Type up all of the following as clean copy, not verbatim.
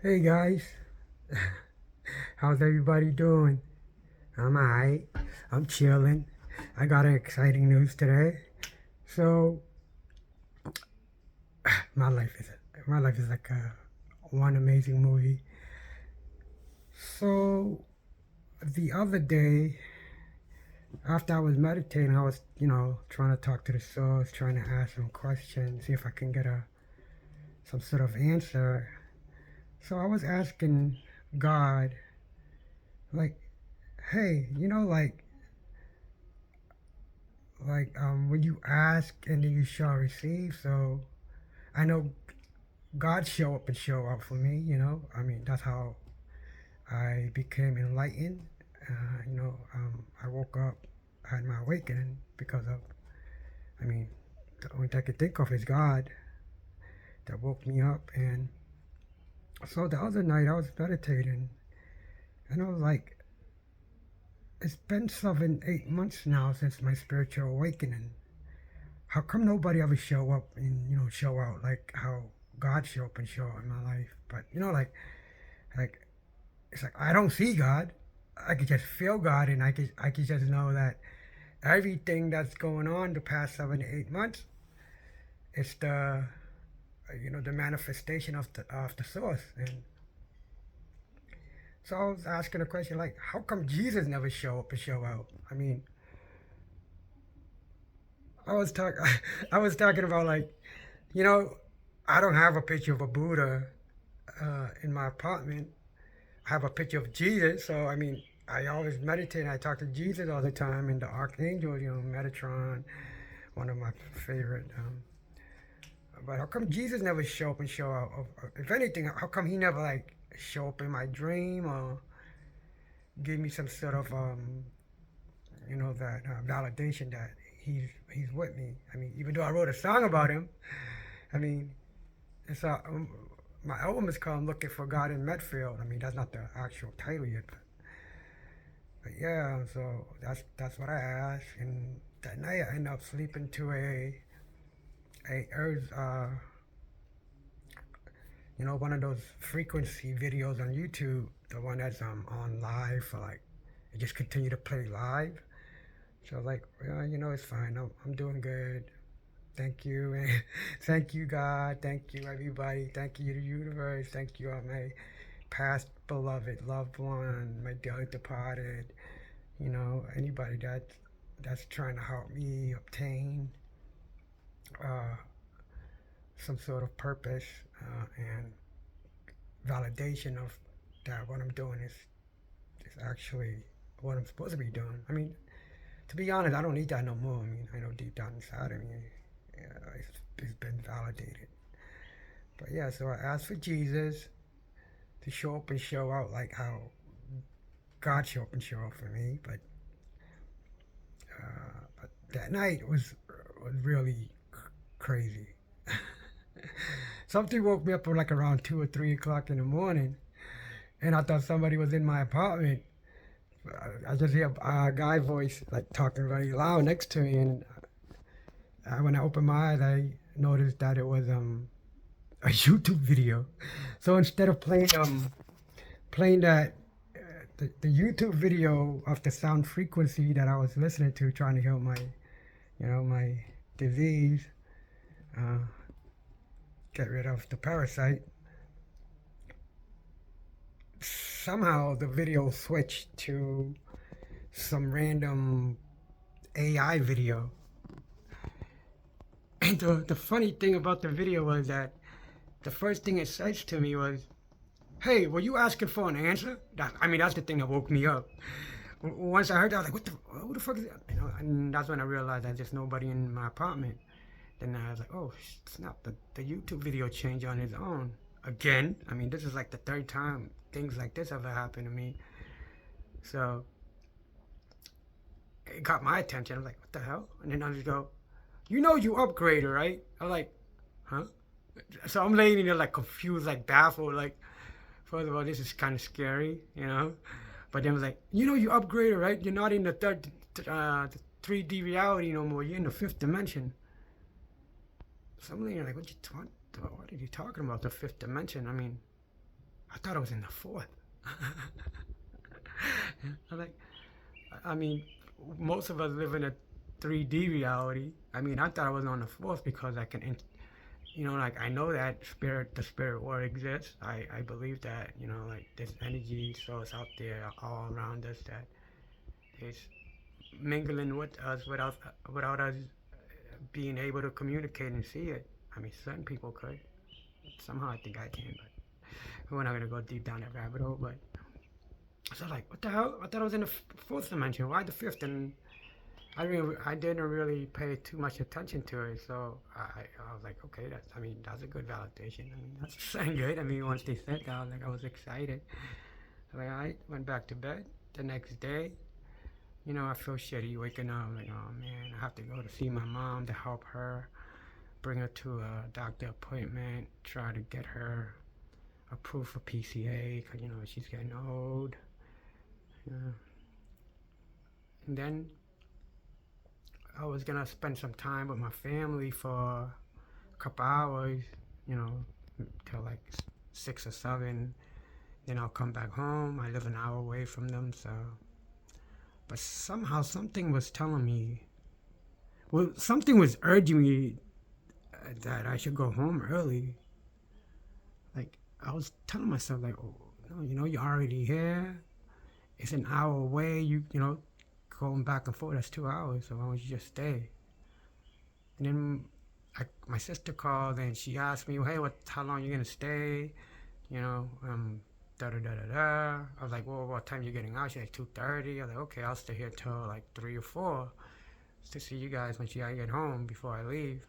Hey guys, how's everybody doing? I'm alright. I'm chilling. I got an exciting news today. So my life is my life is like a one amazing movie. So the other day, after I was meditating, I was trying to talk to the source, trying to ask some questions, see if I can get a some sort of answer. So I was asking God, like, hey, when you ask and then you shall receive. So I know God show up and show out for me. I mean, that's how I became enlightened. I woke up, I had my awakening because of, I mean, the only thing I could think of is God that woke me up. And so the other night I was meditating, and I was like, it's been 7, 8 months now since my spiritual awakening. How come nobody ever show up and show out like how God show up and show out in my life? But like it's like I don't see God. I could just feel God, and I could just know that everything that's going on the past 7 to 8 months is the manifestation of the source. And so I was asking a question like, how come Jesus never show up and show out? I mean, I was talking I was talking about like, you know, I don't have a picture of a Buddha in my apartment. I have a picture of Jesus, so I mean, I always meditate. And I talk to Jesus all the time, and the archangel, Metatron, one of my favorite. But how come Jesus never show up and show out? If anything, how come he never like show up in my dream or give me some sort of that validation that he's with me? I mean, even though I wrote a song about him, I mean, it's my album is called "Looking for God in Medfield." I mean, that's not the actual title yet, but yeah. So that's what I asked, and that night I ended up sleeping to a earth, one of those frequency videos on YouTube, the one that's on live for like it just continue to play live. So like, it's fine. I'm doing good. Thank you, and thank you, God. Thank you, everybody. Thank you, the universe. Thank you, all my past beloved loved one, my dearly departed. Anybody that's trying to help me obtain uh, some sort of purpose and validation of that what I'm doing is actually what I'm supposed to be doing. I mean, to be honest, I don't need that no more. I mean, I know deep down inside of me, it's been validated. But yeah, so I asked for Jesus to show up and show out like how God showed up and showed out for me. But that night was really crazy. Something woke me up like around 2 or 3 o'clock in the morning, and I thought somebody was in my apartment. I just hear a guy voice like talking very loud next to me, and when I opened my eyes, I noticed that it was a YouTube video. So instead of playing that the YouTube video of the sound frequency that I was listening to, trying to heal my disease, uh, get rid of the parasite. Somehow the video switched to some random AI video. And the funny thing about the video was that the first thing it says to me was, "Hey, were you asking for an answer?" That's the thing that woke me up. Once I heard that, I was like, who the fuck is that? And that's when I realized that there's nobody in my apartment. Then I was like, oh, snap, the YouTube video changed on its own. Again, I mean, this is like the third time things like this ever happened to me. So it got my attention. I was like, what the hell? And then I just go, you upgraded, right? I'm like, huh? So I'm laying there like confused, like baffled, like, first of all, this is kind of scary. But then I was like, you upgraded, right? You're not in the 3D reality no more. You're in the fifth dimension. So I'm laying there like, what are you talking about, the fifth dimension? I mean, I thought I was in the fourth. I'm like, I mean, most of us live in a 3D reality. I mean, I thought I was on the fourth because I can, like I know that the spirit world exists. I believe that, like this energy source out there all around us that is mingling with us without us being able to communicate and see it. I mean, certain people could. Somehow I think I can, but we're not gonna go deep down that rabbit hole. But so like, what the hell? I thought I was in the fourth dimension. Why the fifth? And I didn't really pay too much attention to it. So I was like, okay, that's a good validation. I mean, that's saying good. I mean, once they said that, I was excited. Like I went back to bed the next day. I feel shitty waking up. Like, oh man, I have to go to see my mom to help her, bring her to a doctor appointment, try to get her approved for PCA because she's getting old. And then I was gonna spend some time with my family for a couple hours, till like 6 or 7. Then I'll come back home. I live an hour away from them, so. But somehow something was telling me, something was urging me that I should go home early. Like, I was telling myself, like, oh, you're already here. It's an hour away. Going back and forth, that's 2 hours. So why don't you just stay? And then my sister called and she asked me, hey, how long are you going to stay? Da-da-da-da-da. I was like, well, what time are you getting out? She's like, 2:30. I was like, okay, I'll stay here till like 3 or 4 to see you guys when I get home before I leave.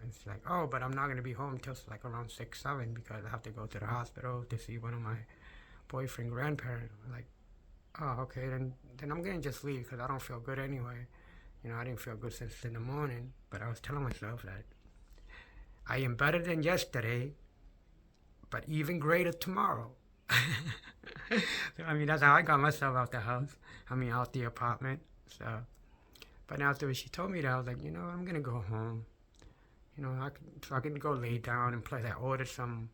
It's like, oh, but I'm not going to be home till like around 6, 7 because I have to go to the hospital to see one of my boyfriend grandparents. I'm like, oh, okay, then I'm going to just leave because I don't feel good anyway. I didn't feel good since in the morning, but I was telling myself that I am better than yesterday, but even greater tomorrow. I mean, that's how I got myself out the house. Out the apartment. So, but after she told me that, I was like, I'm gonna go home. I can go lay down, and plus I ordered some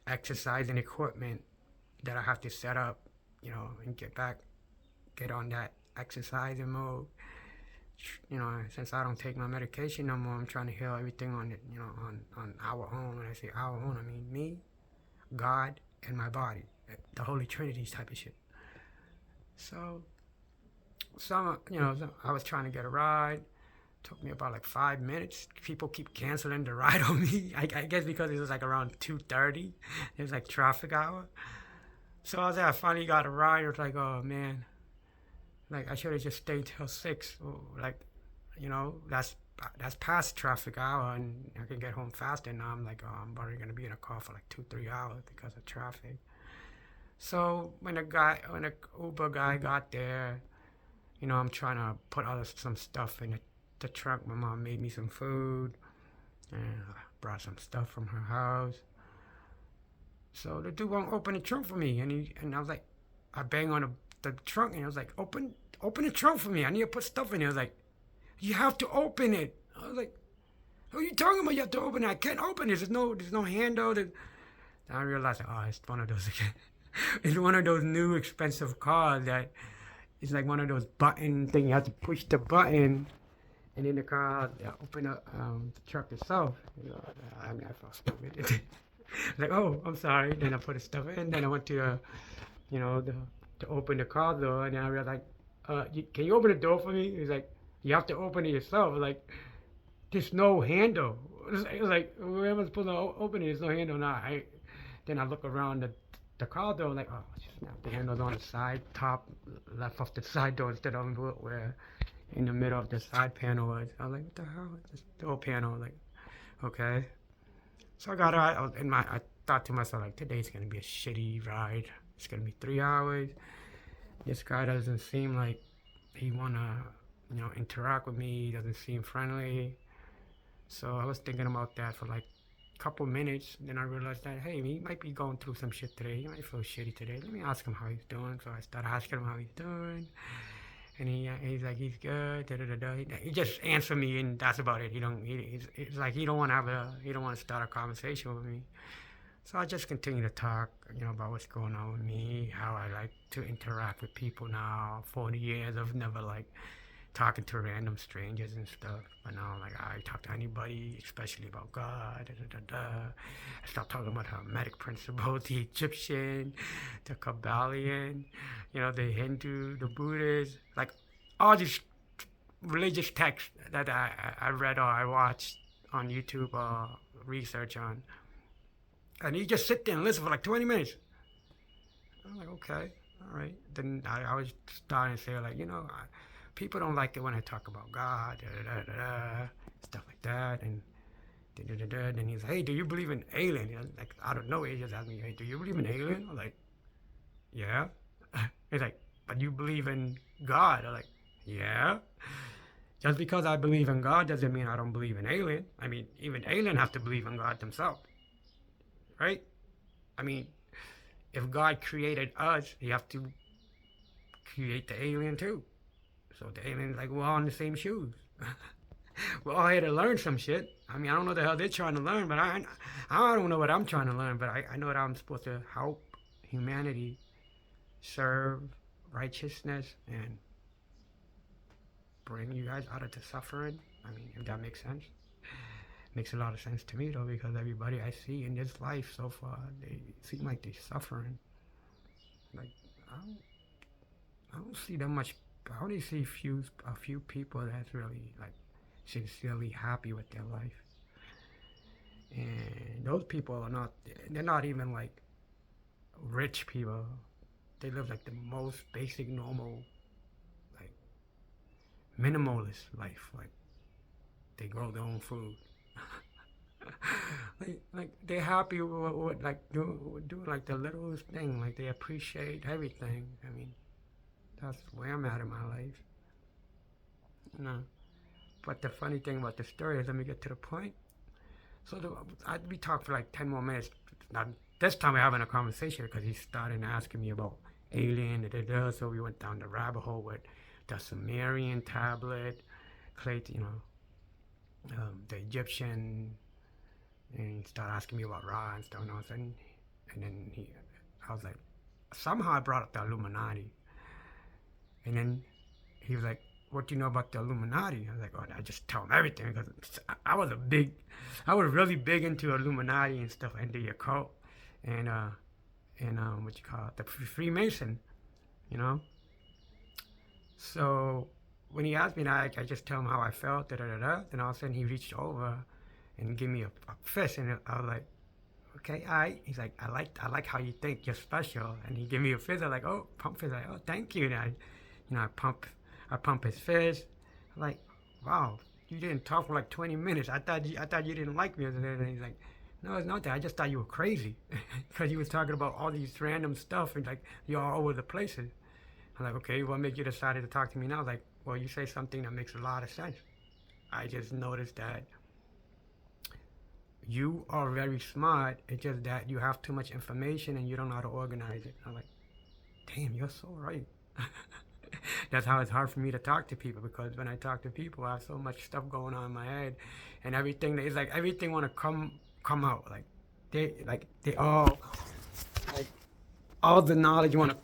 exercising equipment that I have to set up, and get on that exercising mode. Since I don't take my medication no more, I'm trying to heal everything on it, on our own. When I say our own, I mean me, God, and my body. The Holy Trinity type of shit. So, I was trying to get a ride. Took me about like 5 minutes. People keep canceling the ride on me. I guess because it was like around 2:30. It was like traffic hour. So I finally got a ride. I was like, oh man. Like I should have just stayed till 6. Like, that's past traffic hour and I can get home faster. Now I'm like, oh, I'm probably going to be in a car for like 2-3 hours because of traffic. So when the Uber guy got there, I'm trying to put some stuff in the trunk. My mom made me some food and brought some stuff from her house. So the dude won't open the trunk for me, and I was like, I bang on the trunk and I was like, open the trunk for me. I need to put stuff in there. I was like, you have to open it. I was like, what are you talking about? You have to open it. I can't open it. There's no handle. Then I realized, oh, it's one of those again. It's one of those new expensive cars that it's like one of those button thing. You have to push the button, and then the car open up the truck itself. I felt stupid. Like, oh, I'm sorry. Then I put the stuff in. Then I went to to open the car door, and then I realized, can you open the door for me? He's like, you have to open it yourself. Like, there's no handle. It was like, whoever's supposed to open it, there's no handle. Then I look around the car door, like, oh, just snap the handles on the side, top left of the side door instead of where in the middle of the side panel was. I was like, what the hell? This door panel, like, okay. So I got out, I thought to myself, like, today's gonna be a shitty ride. It's gonna be 3 hours. This guy doesn't seem like he wanna, interact with me. He doesn't seem friendly. So I was thinking about that for like couple minutes, then I realized that, hey, he might be going through some shit today. He might feel shitty today. Let me ask him how he's doing. So I started asking him how he's doing, and he's like, he's good. Da da da da. He just answered me, and that's about it. He's like he don't want to start a conversation with me. So I just continue to talk, about what's going on with me, how I like to interact with people now. 40 years of never like talking to random strangers and stuff. But now, like, I talk to anybody, especially about God. Da, da, da, da. I start talking about Hermetic principles, the Egyptian, the Kabbalion, the Hindu, the Buddhist, like all these religious texts that I read or I watched on YouTube or research on. And you just sit there and listen for like 20 minutes. I'm like, okay, all right. Then I was starting to say, like, people don't like it when I talk about God, stuff like that. And then he's like, hey, do you believe in alien? Like, out of nowhere, he just asked me, hey, do you believe in alien? I'm like, yeah. He's like, but you believe in God? I'm like, yeah. Just because I believe in God doesn't mean I don't believe in alien. I mean, even alien have to believe in God themselves, right? I mean, if God created us, he have to create the alien too. So the alien's like, we're all in the same shoes. We're all here to learn some shit. I mean, I don't know what the hell they're trying to learn, but I don't know what I'm trying to learn, but I know that I'm supposed to help humanity serve righteousness and bring you guys out of the suffering. I mean, if that makes sense. Makes a lot of sense to me, though, because everybody I see in this life so far, they seem like they're suffering. Like, I don't see that much. I only see a few people that's really, like, sincerely happy with their life. And those people they're not even, like, rich people. They live, like, the most basic, normal, like, minimalist life. Like, they grow their own food. like they're happy with like doing like the littlest thing. Like, they appreciate everything. I mean, that's where I'm at in my life. But the funny thing about the story is, let me get to the point. So we talked for like 10 more minutes. Now, this time we're having a conversation because he started asking me about alien. So we went down the rabbit hole with the Sumerian tablet, clay, the Egyptian, and he started asking me about Ra and stuff. And then I was like, somehow I brought up the Illuminati. And then he was like, what do you know about the Illuminati? I was like, oh, I just tell him everything, because I was really big into Illuminati and stuff, into the occult, and what you call it, the Freemason, So when he asked me that, I just tell him how I felt, Then all of a sudden he reached over and gave me a fist, and I was like, okay, all right. He's like, I like how you think, you're special. And he gave me a fist. I'm like, oh, pump fist. Like, oh, thank you. And I pump his fist. I'm like, wow, you didn't talk for like 20 minutes. I thought you didn't like me. And he's like, no, it's not that. I just thought you were crazy, because you was talking about all these random stuff, and like, you're all over the places. I'm like, okay, what made you decide to talk to me now? Like, well, you say something that makes a lot of sense. I just noticed that you are very smart. It's just that you have too much information and you don't know how to organize it. I'm like, damn, you're so right. That's how it's hard for me to talk to people, because when I talk to people, I have so much stuff going on in my head, and everything want to come out. Like, they all, like, all the knowledge want to